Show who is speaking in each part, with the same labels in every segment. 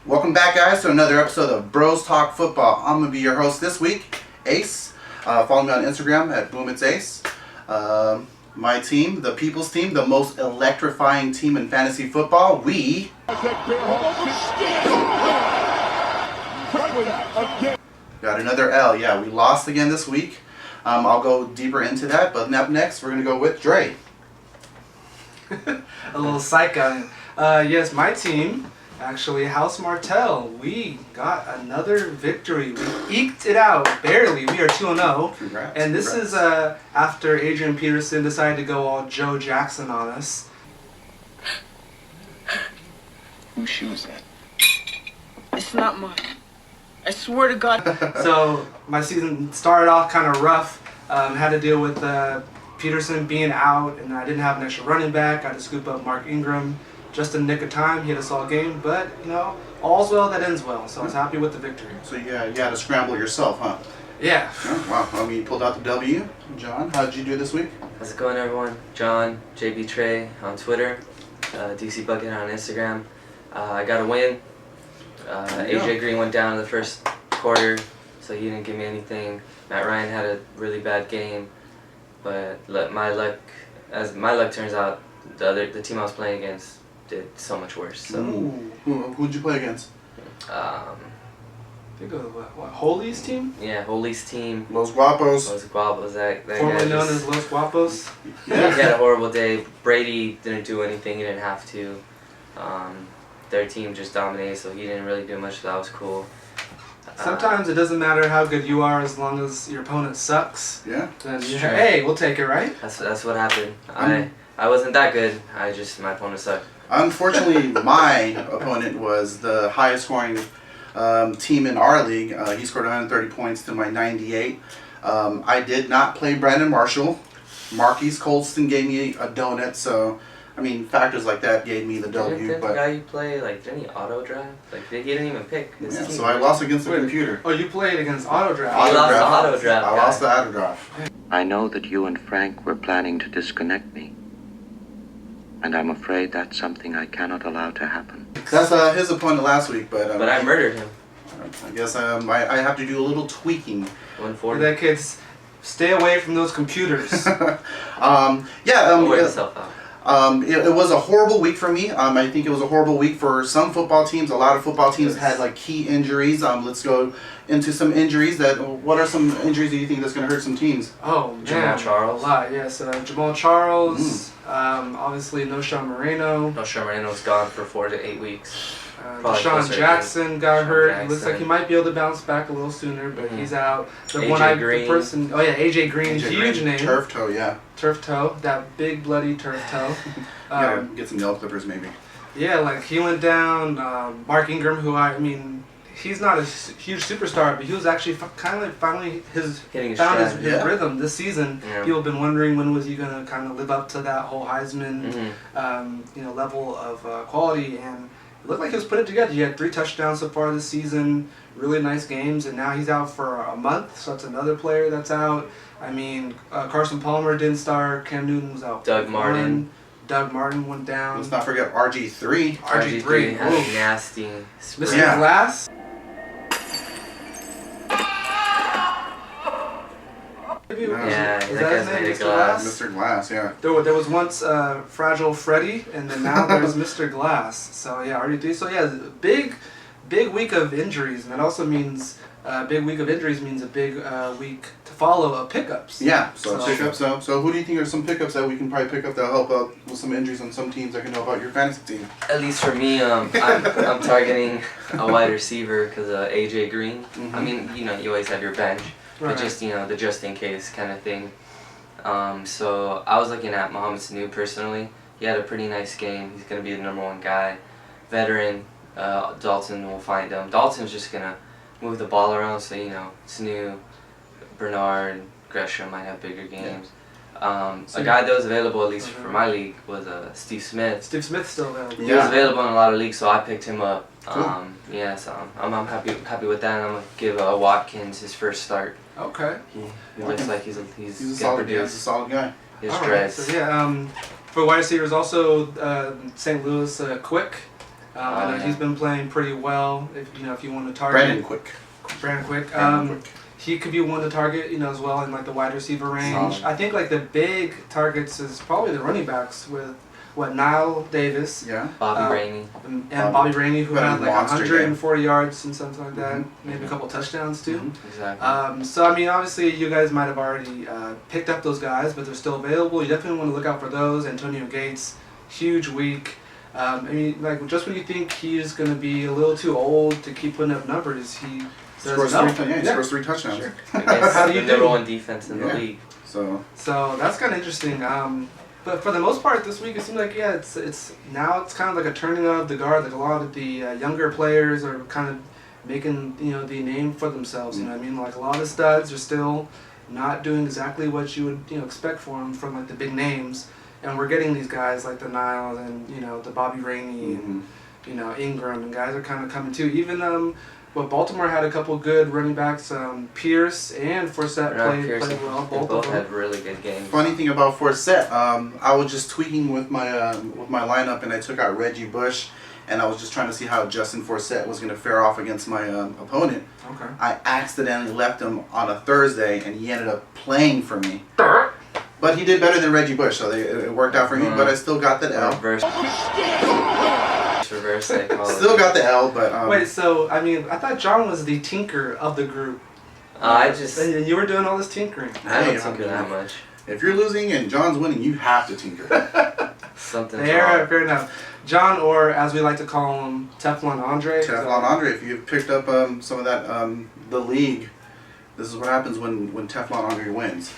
Speaker 1: Welcome back, guys, to another episode of Bros Talk Football. I'm going to be your host this week, Ace. Follow me on Instagram at BoomIt'sAce. My team, the People's Team, the most electrifying team in fantasy football. We got another L. Yeah, we lost again this week. I'll go deeper into that, but up next, we're going to go with Dre.
Speaker 2: A little psych on. Yes, my team, actually, House Martell, we got another victory. We eked it out, barely. We are 2-0.
Speaker 1: Congrats.
Speaker 2: And this is after Adrian Peterson decided to go all Joe Jackson on us.
Speaker 3: Whose shoe is that? It's not mine. I swear to God.
Speaker 2: So my season started off kind of rough. Had to deal with Peterson being out, and I didn't have an extra running back. I had to scoop up Mark Ingram just in the nick of time. He had us all game, but all's well that ends well. So I was happy with the victory.
Speaker 1: So you had to scramble yourself, huh?
Speaker 2: Yeah.
Speaker 1: Oh, wow. I mean, you pulled out the W. John, how did you do this week?
Speaker 4: How's it going, everyone? John, JB Trey on Twitter, DC Bucket on Instagram. I got a win. AJ Green went down in the first quarter, so he didn't give me anything. Matt Ryan had a really bad game, but my luck turns out, the team I was playing against did so much worse. So
Speaker 1: Who'd you play against?
Speaker 2: Think of what Holy's team?
Speaker 4: Yeah, Holy's team.
Speaker 1: Los Guapos.
Speaker 4: Los Guapos. That
Speaker 2: Formerly
Speaker 4: guy
Speaker 2: known
Speaker 4: just,
Speaker 2: as Los Guapos.
Speaker 4: He had a horrible day. Brady didn't do anything. He didn't have to. Their team just dominated, so he didn't really do much. So that was cool.
Speaker 2: Sometimes it doesn't matter how good you are as long as your opponent sucks.
Speaker 1: Yeah.
Speaker 2: Then hey, we'll take it, right?
Speaker 4: That's what happened. I wasn't that good. My opponent sucked.
Speaker 1: Unfortunately, my opponent was the highest scoring team in our league. He scored 130 points to my 98. I did not play Brandon Marshall. Marquise Colston gave me a donut, so I mean factors like that gave me the W.
Speaker 4: Didn't
Speaker 1: but
Speaker 4: the guy you play, didn't he auto draft? He didn't even pick his team.
Speaker 1: So I lost against the computer.
Speaker 2: Oh, you played against auto draft.
Speaker 4: I lost the auto draft.
Speaker 1: I lost the auto draft.
Speaker 5: I know that you and Frank were planning to disconnect me, and I'm afraid that's something I cannot allow to happen.
Speaker 1: That's his opponent last week, but
Speaker 4: I murdered him.
Speaker 1: I guess I have to do a little tweaking.
Speaker 4: 140.
Speaker 2: That kids, stay away from those computers.
Speaker 4: I'll work yourself out.
Speaker 1: It was a horrible week for me. I think it was a horrible week for some football teams. A lot of football teams had key injuries. Let's go into some injuries. What are some injuries do you think that's going to hurt some teams?
Speaker 2: Oh man,
Speaker 4: Jamal Charles.
Speaker 2: A lot. Yes, Jamal Charles. Obviously, No Sean Moreno.
Speaker 4: No, Moreno's gone for 4 to 8 weeks.
Speaker 2: Deshaun Jackson got hurt.
Speaker 4: Jackson.
Speaker 2: He looks like he might be able to bounce back a little sooner, but he's out.
Speaker 4: AJ Green.
Speaker 2: AJ Green, huge name.
Speaker 1: Turf toe, yeah.
Speaker 2: Turf toe, that big bloody turf toe.
Speaker 1: Yeah, get some nail clippers maybe.
Speaker 2: Yeah, he went down. Mark Ingram, who he's not a huge superstar, but he was actually finally his rhythm this season.
Speaker 4: Yeah.
Speaker 2: People have been wondering when was he going to kind of live up to that whole Heisman, level of quality, and it looked like he was putting it together. He had 3 touchdowns so far this season, really nice games, and now he's out for a month, so that's another player that's out. I mean, Carson Palmer didn't start, Cam Newton was out.
Speaker 4: Doug Martin
Speaker 2: went down.
Speaker 1: Let's not forget RG3.
Speaker 2: RG3
Speaker 4: had a nasty sprint.
Speaker 2: Mr. Glass.
Speaker 4: Yeah,
Speaker 2: is
Speaker 4: that
Speaker 2: that his
Speaker 4: guy's
Speaker 2: name,
Speaker 4: made
Speaker 2: Mr.
Speaker 4: of glass.
Speaker 1: Mr. Glass, yeah.
Speaker 2: There was once Fragile Freddy, and then now there's Mr. Glass. So yeah, RG3. So yeah, big week of injuries, and that also means big week of injuries means a big week to follow of pickups.
Speaker 1: Yeah, so pickups. So who do you think are some pickups that we can probably pick up that'll help out with some injuries on some teams that can help out your fantasy team?
Speaker 4: At least for me, I'm targeting a wide receiver because AJ Green.
Speaker 1: Mm-hmm.
Speaker 4: I mean, you always have your bench,
Speaker 2: Right.
Speaker 4: but just the just in case kind of thing. So I was looking at Mohamed Sanu personally. He had a pretty nice game. He's gonna be the #1 guy, veteran. Dalton will find him. Dalton's just gonna move the ball around, so Sanu, Bernard, Gresham might have bigger games. A guy that was available, at least for my league, was Steve Smith.
Speaker 2: Steve Smith's still available.
Speaker 4: He was available in a lot of leagues, so I picked him up.
Speaker 1: Cool.
Speaker 4: So I'm happy with that. And I'm gonna give Watkins his first start.
Speaker 2: Okay.
Speaker 4: He looks like he's
Speaker 1: a solid guy. He's a solid guy.
Speaker 4: His
Speaker 2: All right.
Speaker 4: dreads.
Speaker 2: So yeah, for wide receivers also St. Louis Quick. I know he's been playing pretty well. If you want to target
Speaker 1: Brandon Quick.
Speaker 2: Brandon Quick.
Speaker 1: Brandon Quick.
Speaker 2: He could be one to target, as well in like the wide receiver range.
Speaker 4: Solid.
Speaker 2: I think like the big targets is probably the running backs with Nile Davis.
Speaker 1: Yeah.
Speaker 4: Bobby Rainey.
Speaker 2: And Bobby Rainey, who
Speaker 1: Got a
Speaker 2: had like
Speaker 1: monster
Speaker 2: 140 yards and something like that,
Speaker 1: Mm-hmm.
Speaker 2: maybe a couple touchdowns too.
Speaker 1: Mm-hmm.
Speaker 4: Exactly.
Speaker 2: So I mean, obviously, you guys might have already picked up those guys, but they're still available. You definitely want to look out for those. Antonio Gates, huge week. I mean, like just when you think he's going to be a little too old to keep putting up numbers, he
Speaker 1: Scores
Speaker 2: does
Speaker 1: scores 3 touchdowns.
Speaker 2: Sure.
Speaker 4: Against
Speaker 2: How do
Speaker 4: the
Speaker 2: you
Speaker 4: number
Speaker 2: do?
Speaker 4: one defense in the
Speaker 1: Yeah.
Speaker 4: league.
Speaker 1: So
Speaker 2: So that's kind of interesting. But for the most part, this week it seems like it's now it's kind of like a turning of the guard. Like a lot of the younger players are kind of making the name for themselves. You know what I mean? Like a lot of the studs are still not doing exactly what you would expect from like the big names, and we're getting these guys like the Nile and the Bobby Rainey and Ingram, and guys are kind of coming too. Even Baltimore had a couple good running backs. Pierce and Forsett played well.
Speaker 4: They both had really good games.
Speaker 1: funny thing about Forsett, I was just tweaking with my lineup, and I took out Reggie Bush, and I was just trying to see how Justin Forsett was going to fare off against my opponent.
Speaker 2: Okay.
Speaker 1: I accidentally left him on a Thursday, and he ended up playing for me. But he did better than Reggie Bush, so it worked out for me. But I still got that L.
Speaker 4: Reverse psychology.
Speaker 1: Still got the L, but
Speaker 2: Wait, so I mean, I thought John was the tinker of the group.
Speaker 4: And
Speaker 2: You were doing all this tinkering.
Speaker 4: I
Speaker 1: Hey,
Speaker 4: don't tinker that much.
Speaker 1: if you're losing and John's winning, you have to tinker.
Speaker 4: Something's
Speaker 2: Fair,
Speaker 4: wrong.
Speaker 2: fair enough. John, or as we like to call him, Teflon Andre.
Speaker 1: Teflon Andre, if you've picked up some of that, the league, this is what happens when Teflon Andre wins.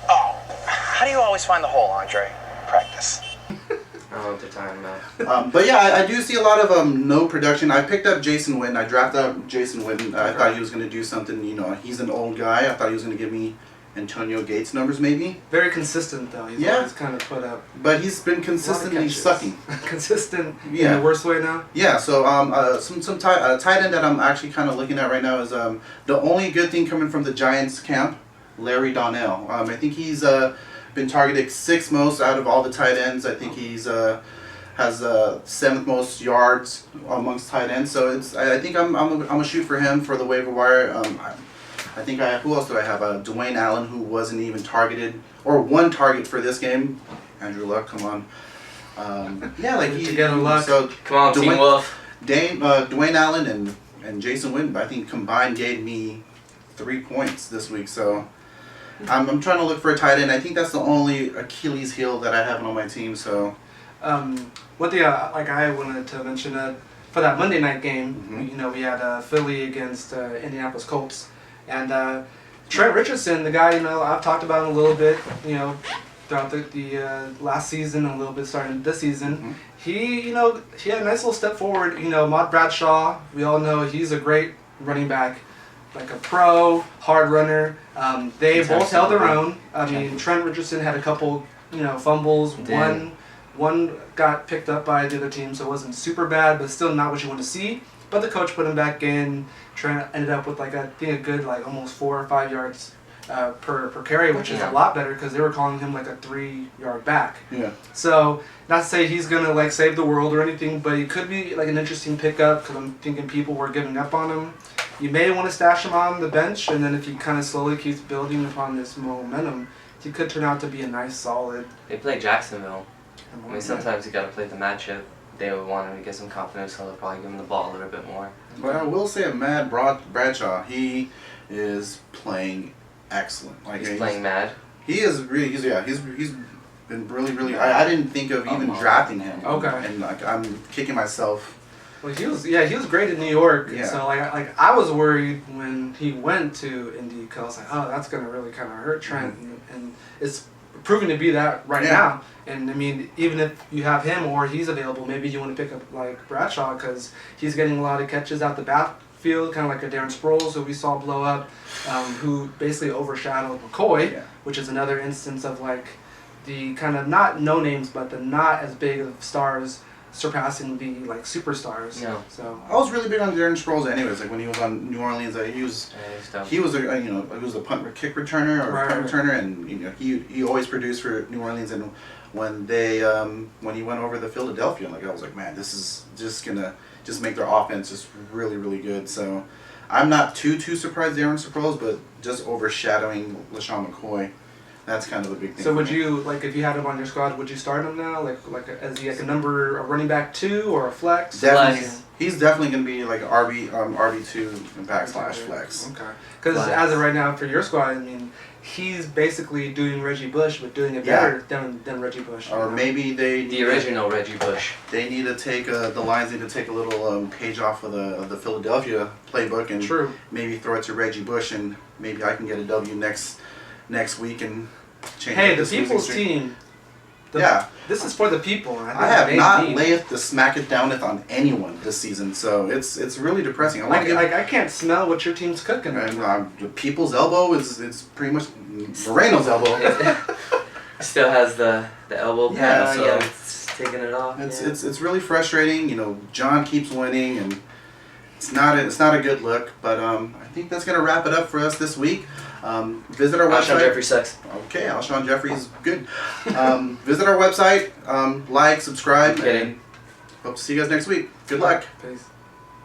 Speaker 6: Oh, how do you always find the hole, Andre? Practice.
Speaker 4: I don't know what they're talking about.
Speaker 1: But yeah, I do see a lot of no production. I picked up Jason Witten. I drafted up Jason Witten. I thought he was going to do something. He's an old guy. I thought he was going to give me Antonio Gates numbers maybe.
Speaker 2: Very consistent though. He's always kind of put up.
Speaker 1: But he's been
Speaker 2: a lot of
Speaker 1: consistently
Speaker 2: catches.
Speaker 1: sucking.
Speaker 2: Consistent in
Speaker 1: Yeah.
Speaker 2: the worst way now.
Speaker 1: Yeah, so some tight end that I'm actually kind of looking at right now is the only good thing coming from the Giants camp, Larry Donnell. I think he's been targeted 6th most out of all the tight ends. I think he's has 7th most yards amongst tight ends. So I think I'm a shoot for him for the waiver wire. I think who else do I have? Dwayne Allen, who wasn't even targeted or 1 target for this game. Andrew Luck, come on. Yeah, like
Speaker 2: Together, Luck.
Speaker 1: So
Speaker 4: Come on, Team Wolf.
Speaker 1: Dwayne Allen and Jason Witten, I think combined gave me 3 points this week. So I'm trying to look for a tight end. I think that's the only Achilles heel that I have on my team. So
Speaker 2: One thing I wanted to mention for that Monday night game,
Speaker 1: Mhm.
Speaker 2: we had Philly against Indianapolis Colts, and Trent Richardson, the guy I've talked about him a little bit, throughout the last season and a little bit starting this season. He had a nice little step forward. Maud Bradshaw, we all know he's a great running back, like a pro, hard runner. They
Speaker 4: He's
Speaker 2: both held their
Speaker 4: absolutely
Speaker 2: own. I mean, Trent Richardson had a couple, fumbles. One got picked up by the other team, so it wasn't super bad, but still not what you want to see. But the coach put him back in. Trent ended up with I think a good almost 4 or 5 yards per carry, which is a lot better because they were calling him like a 3-yard back.
Speaker 1: yeah.
Speaker 2: So not to say he's gonna save the world or anything, but he could be an interesting pickup because I'm thinking people were giving up on him. You may want to stash him on the bench, and then if he kind of slowly keeps building upon this momentum, he could turn out to be a nice, solid.
Speaker 4: They play Jacksonville. I mean, sometimes you gotta play the matchup. They would want him to get some confidence, so they'll probably give him the ball a little bit more.
Speaker 1: But I will say, Matt Bradshaw, he is playing excellent.
Speaker 4: He's playing mad.
Speaker 1: He is really. He's been really. I didn't think of even drafting him.
Speaker 2: Okay.
Speaker 1: And I'm kicking myself.
Speaker 2: Well, he was great in New York.
Speaker 1: Yeah.
Speaker 2: So I was worried when he went to Indy because I was like, oh, that's gonna really kind of hurt Trent, and it's proving to be that right now. And I mean, even if you have him or he's available, maybe you want to pick up Bradshaw because he's getting a lot of catches out the backfield, kind of like a Darren Sproles who we saw blow up, who basically overshadowed McCoy, which is another instance of the kind of not no names, but the not as big of stars surpassing the like superstars.
Speaker 4: No.
Speaker 2: So
Speaker 1: I was really big on Darren Sproles, anyways. Like when he was on New Orleans, he was a punt kick returner or
Speaker 2: Right,
Speaker 1: punt
Speaker 2: right.
Speaker 1: returner, and he always produced for New Orleans. And when he went over to Philadelphia, I was like, man, this is just gonna just make their offense just really, really good. So I'm not too surprised Darren Sproles, but just overshadowing LaShawn McCoy. That's kind of a big thing.
Speaker 2: So
Speaker 1: for
Speaker 2: would
Speaker 1: me.
Speaker 2: you, like, if you had him on your squad, would you start him now? Like as he like a running back 2 or a flex?
Speaker 1: Definitely,
Speaker 4: Flex.
Speaker 1: he's definitely going to be like RB2 impact / flex.
Speaker 2: Okay. Because
Speaker 4: Flex.
Speaker 2: as of right now for your squad, I mean, he's basically doing Reggie Bush, but doing it better than Reggie Bush.
Speaker 1: Or maybe
Speaker 4: The original Reggie Bush.
Speaker 1: they need to take the Lions need to take a little page off of the Philadelphia playbook and
Speaker 2: True.
Speaker 1: maybe throw it to Reggie Bush, and maybe I can get a W next week and change.
Speaker 2: Hey,
Speaker 1: up
Speaker 2: the
Speaker 1: this losing
Speaker 2: people's
Speaker 1: streak.
Speaker 2: team.
Speaker 1: Yeah.
Speaker 2: This is for the people. And
Speaker 1: I have
Speaker 2: they
Speaker 1: not
Speaker 2: need-
Speaker 1: layeth to smack it downeth on anyone this season, so it's really depressing. I want to get
Speaker 2: Like I can't smell what your team's cooking.
Speaker 1: and, the people's elbow is pretty much Moreno's elbow.
Speaker 4: Still has the elbow pad
Speaker 1: Yeah,
Speaker 4: on.
Speaker 1: so-
Speaker 4: Yeah, it's taking it off.
Speaker 1: It's really frustrating. John keeps winning, and it's not a good look. But I think that's gonna wrap it up for us this week. Visit our
Speaker 4: Alshon
Speaker 1: website.
Speaker 4: Jeffry sucks.
Speaker 1: Okay, Alshon Jeffrey's good. Visit our website. Like, subscribe.
Speaker 4: I'm kidding.
Speaker 1: And hope to see you guys next week. Good luck.
Speaker 2: Peace.